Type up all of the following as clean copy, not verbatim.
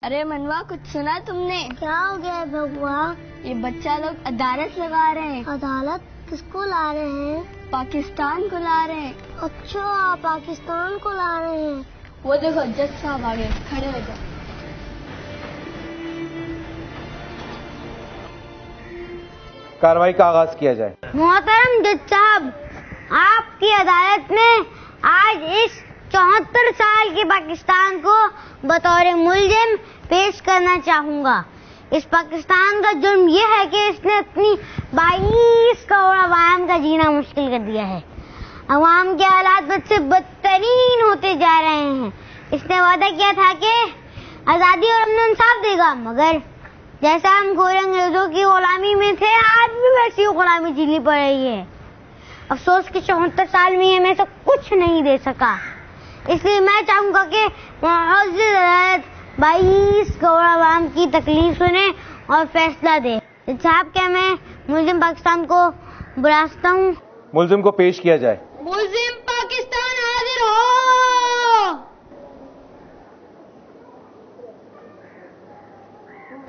ارے منوا، کچھ سنا تم نے؟ کیا ہو گیا بھگوا؟ یہ بچہ لوگ عدالت لگا رہے ہیں۔ عدالت کس کو لا رہے ہیں؟ پاکستان کو لا رہے ہیں۔ اچھا، پاکستان کو لا رہے ہیں۔ وہ دیکھو جج صاحب آگے کھڑے ہو جاؤ۔ کارروائی کا آغاز کیا جائے۔ محترم جج صاحب، آپ کی عدالت میں آج اس 74 سال کے پاکستان کو بطور ملزم پیش کرنا چاہوں گا۔ اس پاکستان کا جرم یہ ہے کہ اس نے اپنی 22 کروڑ عوام کا جینا مشکل کر دیا ہے۔ عوام کے حالات بد سے بدترین ہوتے جا رہے ہیں۔ اس نے وعدہ کیا تھا کہ آزادی اور امن و انصاف دے گا، مگر جیسا ہم گورے انگریزوں کی غلامی میں تھے، آج بھی ویسی غلامی جھیلنی پڑ رہی ہے۔ افسوس کہ 74 سال میں ہمیں سب کچھ نہیں دے سکا، اس لیے میں چاہوں گا کہ معزز عدالت 22 کروڑ عوام کی تکلیف سنے اور فیصلہ دے۔ صاحب، کیا میں ملزم پاکستان کو بلا سکتا ہوں؟ ملزم کو پیش کیا جائے۔ ملزم پاکستان حاضر ہو۔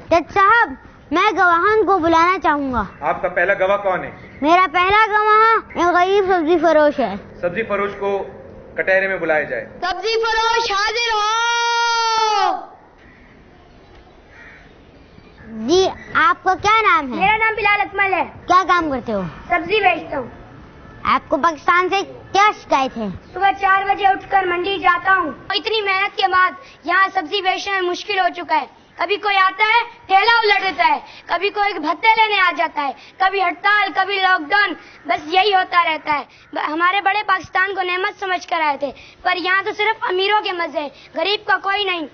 جج صاحب، میں گواہان کو بلانا چاہوں گا۔ آپ کا پہلا گواہ کون ہے؟ میرا پہلا گواہ ایک غریب سبزی فروش ہے۔ سبزی فروش کو کٹہرے میں بلایا جائے۔ سبزی فروش حاضر ہو۔ جی، آپ کا کیا نام ہے؟ میرا نام بلال اکمل ہے۔ کیا کام کرتے ہو؟ سبزی بیچتا ہوں۔ آپ کو پاکستان سے کیا شکایت ہے؟ صبح 4 بجے اٹھ کر منڈی جاتا ہوں، اتنی محنت کے بعد یہاں سبزی بیچنا میں مشکل ہو چکا ہے۔ کبھی کوئی آتا ہے ٹھیلا الٹ دیتا ہے، کبھی کوئی بھتے لینے آ جاتا ہے، کبھی ہڑتال، کبھی لاک ڈاؤن، بس یہی ہوتا رہتا ہے۔ ہمارے بڑے پاکستان کو نعمت سمجھ کر آئے تھے، پر یہاں تو صرف امیروں کے مزے ہیں، غریب کا کوئی نہیں،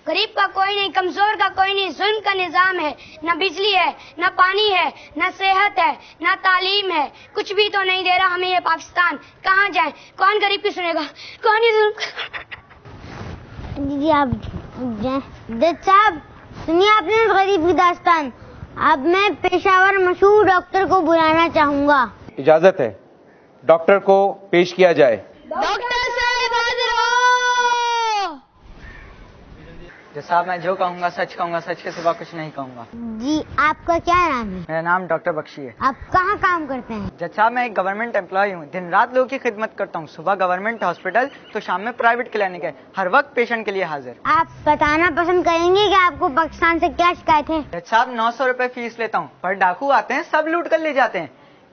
غریب کا کوئی نہیں، کمزور کا کوئی نہیں۔ ظلم کا نظام ہے، نہ بجلی ہے، نہ پانی ہے، نہ صحت ہے، نہ تعلیم ہے، کچھ بھی تو نہیں دے رہا ہمیں یہ پاکستان۔ کہاں جائیں؟ کون غریب کی سنے گا؟ کون ہی ظلم؟ جی آپ جج صاحب، سنیے آپ نے اس غریب کی داستان۔ اب میں پیشہ ور مشہور ڈاکٹر کو بلانا چاہوں گا۔ اجازت ہے، ڈاکٹر کو پیش کیا جائے۔ ڈاکٹر صاحب حاضر ہو۔ جج صاحب، میں جو کہوں گا سچ کہوں گا، سچ کے سوا کچھ نہیں کہوں گا۔ جی، آپ کا کیا نام ہے؟ میرا نام ڈاکٹر بخشی ہے۔ آپ کہاں کام کرتے ہیں؟ جج صاحب، میں ایک گورنمنٹ امپلائی ہوں، دن رات لوگوں کی خدمت کرتا ہوں، صبح گورنمنٹ ہاسپٹل تو شام میں پرائیویٹ کلینک ہے، ہر وقت پیشنٹ کے لیے حاضر۔ آپ بتانا پسند کریں گے کہ آپ کو پاکستان سے کیا شکایت ہے؟ جج صاحب، 900 روپے فیس لیتا ہوں، پر ڈاکو آتے ہیں سب لوٹ کر لے جاتے ہیں۔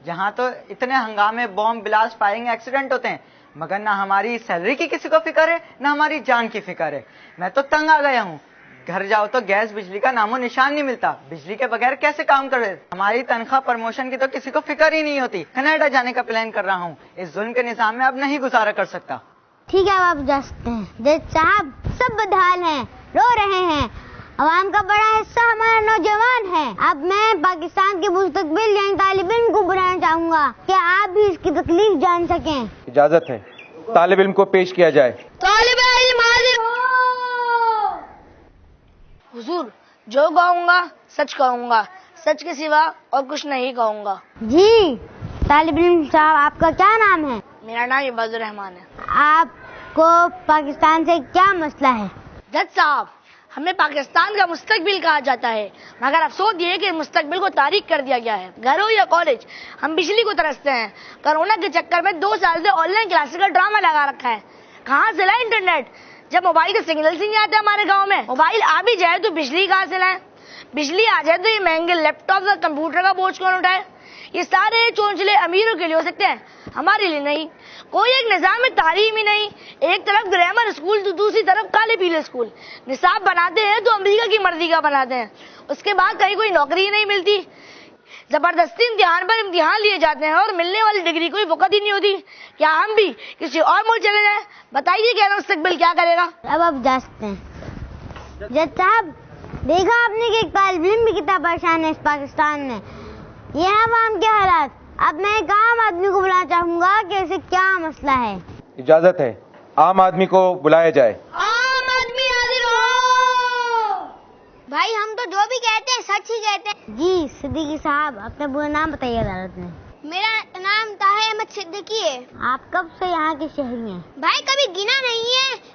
یہاں تو اتنے ہنگامے، بم بلاسٹ، فائرنگ، ایکسیڈنٹ ہوتے ہیں، مگر نہ ہماری سیلری کی کسی کو فکر ہے، نہ ہماری جان کی فکر ہے۔ میں تو تنگ آ گیا ہوں، گھر جاؤ تو گیس بجلی کا نام و نشان نہیں ملتا، بجلی کے بغیر کیسے کام کر رہے؟ ہماری تنخواہ پروموشن کی تو کسی کو فکر ہی نہیں ہوتی۔ کینیڈا جانے کا پلان کر رہا ہوں، اس ظلم کے نظام میں اب نہیں گزارا کر سکتا۔ ٹھیک ہے، اب آپ جا سکتے ہیں۔ جج صاحب، سب بدحال ہیں، رو رہے ہیں، عوام کا بڑا حصہ ہمارا نوجوان ہے۔ اب میں پاکستان کے مستقبل یعنی طالب علم کو بلانا چاہوں گا کہ آپ بھی اس کی تکلیف جان سکیں۔ اجازت ہے، طالب علم کو پیش کیا جائے۔ طالب علم حاضر ہو۔ حضور، جو کہوں گا سچ کہوں گا، سچ کے سوا اور کچھ نہیں کہوں گا۔ جی، طالب علم صاحب، آپ کا کیا نام ہے؟ میرا نام عباد الرحمان ہے۔ آپ کو پاکستان سے کیا مسئلہ ہے؟ جج صاحب، ہمیں پاکستان کا مستقبل کہا جاتا ہے، مگر افسوس یہ ہے کہ مستقبل کو تاریک کر دیا گیا ہے۔ گھر ہو یا کالج، ہم بجلی کو ترستے ہیں۔ کرونا کے چکر میں 2 سال سے آن لائن کلاسز کا ڈرامہ لگا رکھا ہے، کہاں سے لائے انٹرنیٹ؟ جب موبائل کے سگنل سے نہیں آتے ہمارے گاؤں میں، موبائل آ بھی جائے تو بجلی کہاں سے لائیں؟ بجلی آ جائے تو یہ مہنگے لیپ ٹاپ اور کمپیوٹر کا بوجھ کون اٹھائے؟ یہ سارے چونچلے امیروں کے لیے ہو سکتے ہیں، ہمارے لیے نہیں۔ کوئی ایک نظام تعلیم ہی نہیں، ایک طرف گرامر اسکول تو دوسری طرف کالے پیلے اسکول۔ نصاب بناتے ہیں تو امریکہ کی مرضی کا بناتے ہیں، اس کے بعد کہیں کوئی نوکری ہی نہیں ملتی۔ زبردستی امتحان پر امتحان لیے جاتے ہیں اور ملنے والی ڈگری کوئی وقت ہی نہیں ہوتی۔ کیا ہم بھی کسی اور ملک چلے جائیں؟ بتائیے کہ مستقبل کیا کرے گا؟ اب آپ جا سکتے ہیں۔ جج صاحب، دیکھا آپ نے کہ ایک طالب علم بھی کتنا پریشان ہے اس پاکستان میں۔ یہ ہے عوام کے حالات۔ اب میں ایک عام آدمی کو بلانا چاہوں گا کہ اسے کیا مسئلہ ہے۔ اجازت ہے، عام آدمی کو بلایا جائے۔ عام آدمی حاضر ہو۔ بھائی، ہم تو جو بھی کہتے ہیں سچ ہی کہتے ہیں۔ جی صدیقی صاحب، اپنا پورا نام بتائیے عدالت میں۔ میرا نام طاہر احمد صدیقی ہے۔ آپ کب سے یہاں کے شہری ہیں؟ بھائی کبھی گنا نہیں ہے،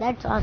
That's all.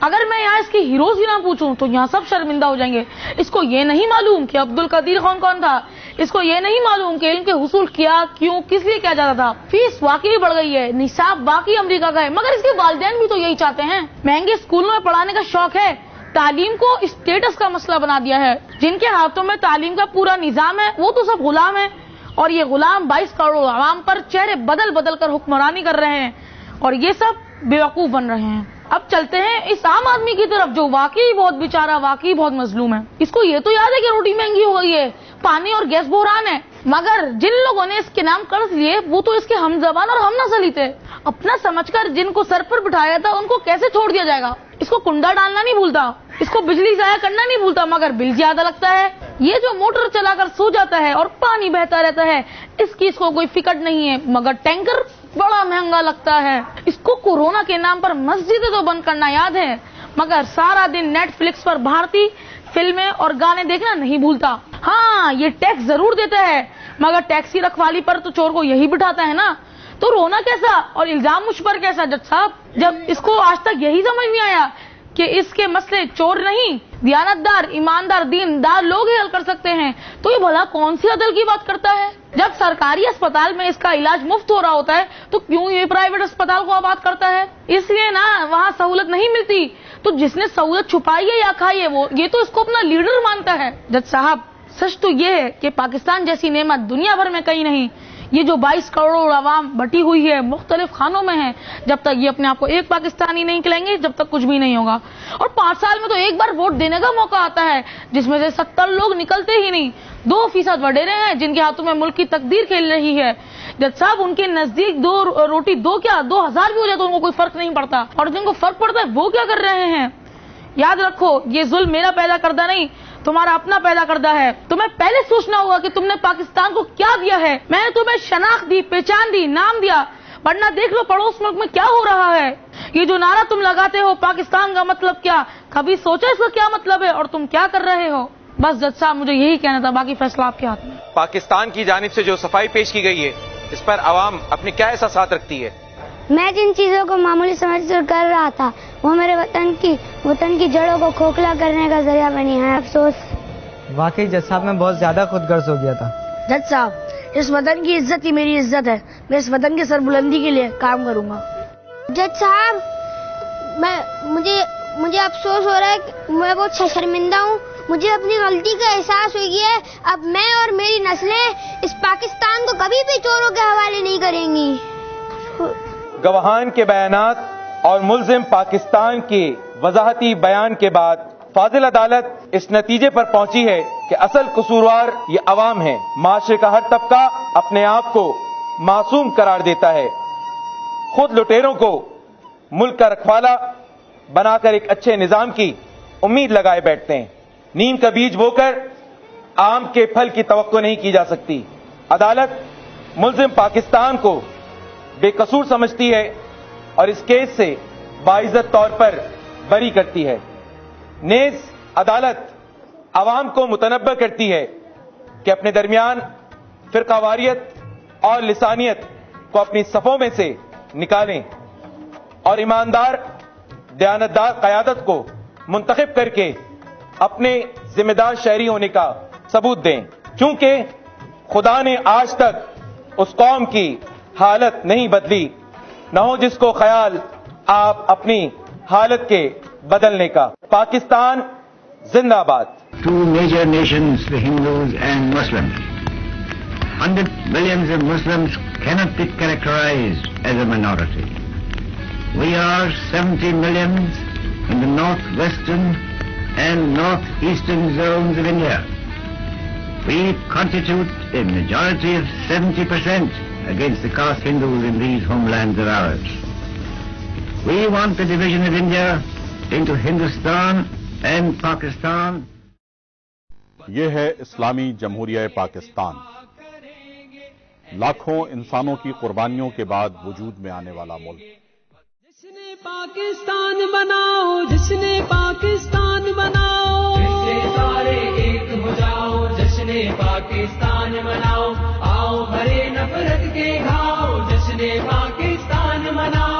اگر میں یہاں اس کی ہیروز ہی نہ پوچھوں تو یہاں سب شرمندہ ہو جائیں گے. اس کو یہ نہیں معلوم کہ عبد القدیر خان کون تھا, اس کو یہ نہیں معلوم کہ علم کے حصول کیا, کیوں, کس لیے کیا جاتا تھا. فیس واقعی بڑھ گئی ہے, نصاب واقعی امریکہ کا ہے, مگر اس کے والدین بھی تو یہی چاہتے ہیں. مہنگے اسکولوں میں پڑھانے کا شوق ہے, تعلیم کو اسٹیٹس کا مسئلہ بنا دیا ہے. جن کے ہاتھوں میں تعلیم کا پورا نظام ہے وہ تو سب غلام ہیں, اور یہ غلام 22 کروڑ عوام پر چہرے بدل بدل کر حکمرانی کر رہے ہیں, اور یہ سب بیوقوف بن رہے ہیں. اب چلتے ہیں اس عام آدمی کی طرف جو واقعی بہت بیچارہ, واقعی بہت مظلوم ہے. اس کو یہ تو یاد ہے کہ روٹی مہنگی ہو گئی ہے, پانی اور گیس بحران ہے, مگر جن لوگوں نے اس کے نام قرض لیے وہ تو اس کے ہم زبان اور ہم نسلی تھے. اپنا سمجھ کر جن کو سر پر بٹھایا تھا ان کو کیسے چھوڑ دیا جائے گا. اس کو کنڈا ڈالنا نہیں بھولتا, اس کو بجلی ضائع کرنا نہیں بھولتا, مگر بل زیادہ لگتا ہے. یہ جو موٹر چلا کر سو جاتا ہے اور پانی بہتا رہتا ہے, اس کی اس کو کوئی فکر نہیں ہے, مگر ٹینکر بڑا مہنگا لگتا ہے. اس کو کورونا کے نام پر مسجدیں تو بند کرنا یاد ہے, مگر سارا دن نیٹ فلکس پر بھارتی فلمیں اور گانے دیکھنا نہیں بھولتا. ہاں, یہ ٹیکس ضرور دیتا ہے, مگر ٹیکسی رکھوالی پر تو چور کو یہی بٹھاتا ہے نا. تو رونا کیسا اور الزام مجھ پر کیسا جج صاحب, جب اس کو آج تک یہی سمجھ نہیں آیا کہ اس کے مسئلے چور نہیں, دیانتدار, ایماندار, دیندار لوگ ہی حل کر سکتے ہیں. تو یہ بھلا کون سی عدل کی بات کرتا ہے؟ جب سرکاری اسپتال میں اس کا علاج مفت ہو رہا ہوتا ہے تو کیوں یہ پرائیویٹ اسپتال کو آباد کرتا ہے؟ اس لیے نا وہاں سہولت نہیں ملتی, تو جس نے سہولت چھپائی ہے یا کھائی ہے وہ یہ تو اس کو اپنا لیڈر مانتا ہے. جج صاحب, سچ تو یہ ہے کہ پاکستان جیسی نعمت دنیا بھر میں کہیں نہیں. یہ جو 22 کروڑ عوام بٹی ہوئی ہے, مختلف خانوں میں ہے, جب تک یہ اپنے آپ کو ایک پاکستانی نہیں کھلائیں گے جب تک کچھ بھی نہیں ہوگا. اور 5 سال میں تو ایک بار ووٹ دینے کا موقع آتا ہے جس میں سے 70 لوگ نکلتے ہی نہیں. 2% وڈیرے ہیں جن کے ہاتھوں میں ملک کی تقدیر کھیل رہی ہے. جج صاحب, ان کے نزدیک 2 روٹی 2000 بھی ہو جائے تو ان کو کوئی فرق نہیں پڑتا, اور جن کو فرق پڑتا ہے وہ کیا کر رہے ہیں؟ یاد رکھو, یہ ظلم میرا پیدا کردہ نہیں, تمہارا اپنا پیدا کردہ ہے. تمہیں پہلے سوچنا ہوگا کہ تم نے پاکستان کو کیا دیا ہے. میں نے تمہیں شناخت دی, پہچان دی, نام دیا, ورنہ دیکھ لو پڑوس ملک میں کیا ہو رہا ہے. یہ جو نعرہ تم لگاتے ہو پاکستان کا مطلب کیا, کبھی سوچا اس کا کیا مطلب ہے اور تم کیا کر رہے ہو؟ بس جج صاحب, مجھے یہی کہنا تھا, باقی فیصلہ آپ کے ہاتھ میں. پاکستان کی جانب سے جو صفائی پیش کی گئی ہے اس پر عوام اپنے کیا احساسات رکھتی ہے؟ میں جن چیزوں کو معمولی سمجھ کر رہا تھا وہ میرے وطن کی جڑوں کو کھوکھلا کرنے کا ذریعہ بنی ہے. افسوس. واقعی جج صاحب میں بہت زیادہ خود غرض ہو گیا تھا. جج صاحب, اس وطن کی عزت ہی میری عزت ہے, میں اس وطن کی سربلندی کے لیے کام کروں گا. جج صاحب, مجھے افسوس ہو رہا ہے کہ میں بہت شرمندہ ہوں. مجھے اپنی غلطی کا احساس ہو گیا ہے. اب میں اور میری نسلیں اس پاکستان کو کبھی بھی چوروں کے حوالے نہیں کریں گی. گواہان کے بیانات اور ملزم پاکستان کے وضاحتی بیان کے بعد فاضل عدالت اس نتیجے پر پہنچی ہے کہ اصل قصوروار یہ عوام ہے. معاشرے کا ہر طبقہ اپنے آپ کو معصوم قرار دیتا ہے. خود لٹیروں کو ملک کا رکھوالا بنا کر ایک اچھے نظام کی امید لگائے بیٹھتے ہیں. نیم کا بیج بو کر آم کے پھل کی توقع نہیں کی جا سکتی. عدالت ملزم پاکستان کو بے قصور سمجھتی ہے اور اس کیس سے باعزت طور پر بری کرتی ہے. نیز عدالت عوام کو متنبہ کرتی ہے کہ اپنے درمیان فرقہ واریت اور لسانیت کو اپنی صفوں میں سے نکالیں اور ایماندار دیانتدار قیادت کو منتخب کر کے اپنے ذمہ دار شہری ہونے کا ثبوت دیں. چونکہ خدا نے آج تک اس قوم کی حالت نہیں بدلی, نہ ہو جس کو خیال آپ اپنی حالت کے بدلنے کا. پاکستان زندہ آباد. Two major nations, the Hindus and Muslims. 100 millions of Muslims cannot be characterized as a minority. We are 70 millions in the northwestern and northeastern zones of India. We constitute a majority of 70% against the caste Hindus in these homelands of ours. We want the division of India into Hindustan and Pakistan. یہ ہے اسلامی جمہوریہ پاکستان. لاکھوں انسانوں کی قربانیوں کے بعد وجود میں آنے والا ملک. جس نے پاکستان بناؤ, جس نے پاکستان بناؤ, سارے ایک ہو جاؤ, جشن پاکستان مناؤ, آؤ بھرے نفرت کے گھاؤ, جشن پاکستان مناؤ.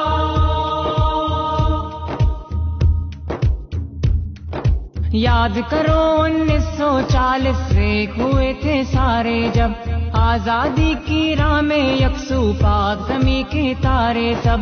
یاد کرو 1940 سے ہوئے تھے سارے جب آزادی کی راہ میں یکسو پاک زمیں کے تارے، تب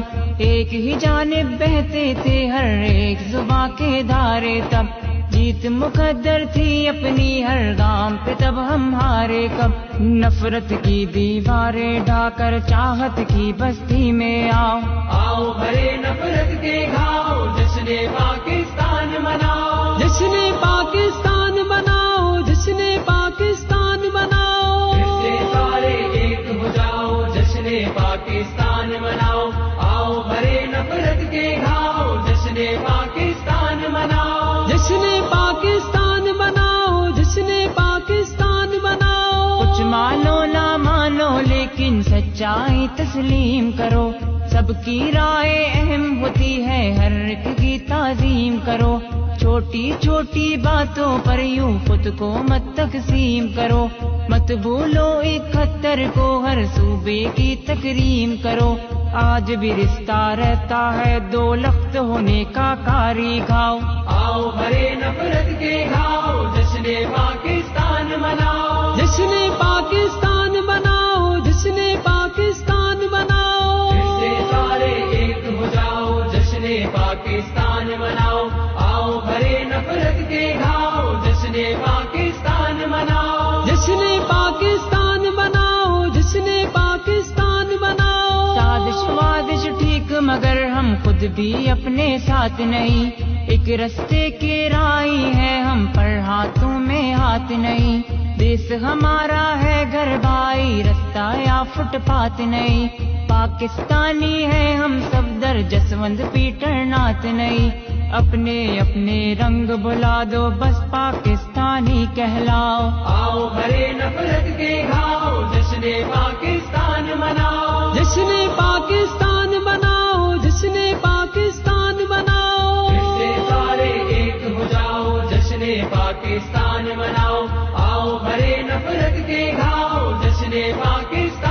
ایک ہی جانب بہتے تھے ہر ایک زباں کے دھارے، تب جیت مقدر تھی اپنی ہر گام پہ، تب ہم ہارے کب؟ نفرت کی دیواریں ڈھا کر چاہت کی بستی میں آؤ، آؤ بھرے نفرت کے گھاؤ، جشن پاکستان مناؤ، جشن پاکستان مناؤ، جشن پاکستان مناؤ، پھر سے سارے ایک ہو جاؤ، جشن پاکستان مناؤ، آؤ بھرے نفرت کے گھاؤ، جشن پاکستان مناؤ، جشن پاکستان مناؤ، جشن پاکستان مناؤ۔ کچھ مانو نہ مانو لیکن سچائی تسلیم کرو، سب کی رائے اہم ہوتی ہے، ہر ایک کی تعظیم کرو، چھوٹی چھوٹی باتوں پر یوں خود کو مت تقسیم کرو، مت بھولو 71 کو، ہر صوبے کی تکریم کرو، آج بھی رشتہ رہتا ہے 2 لخت ہونے کا کاری گھاؤ، آؤ بھرے نفرت کے گھاؤ، جشن پاکستان مناؤ، جشن پاکستان مناؤ، جشن پاکستان مناؤ، پھر سے سارے ایک ہو جاؤ، جشن پاکستان مناؤ، آؤ بھرے نفرت کے گھاؤ، جشن پاکستان مناؤ، جشن پاکستان مناؤ، جشن پاکستان مناؤ۔ سازش وادش ٹھیک مگر ہم خود بھی اپنے ساتھ نہیں، ایک رستے کے راہی ہے ہم پر ہاتھوں میں ہاتھ نہیں، دیس ہمارا ہے گھر بھائی، رستہ یا فٹ پاتھ نہیں، پاکستانی ہے ہم سب در جسوند پیٹر ناتھ نہیں، اپنے اپنے رنگ بلا دو بس پاکستانی کہلاؤ، آؤ بھرے نفرت کے گھاؤ، جشن پاکستان مناؤ، جشن پاکستان مناؤ، جشن پاکستان مناؤ، پھر سے سارے ایک ہو جاؤ، جشن پاکستان مناؤ، آؤ بھرے نفرت کے گھاؤ، جشن پاکستان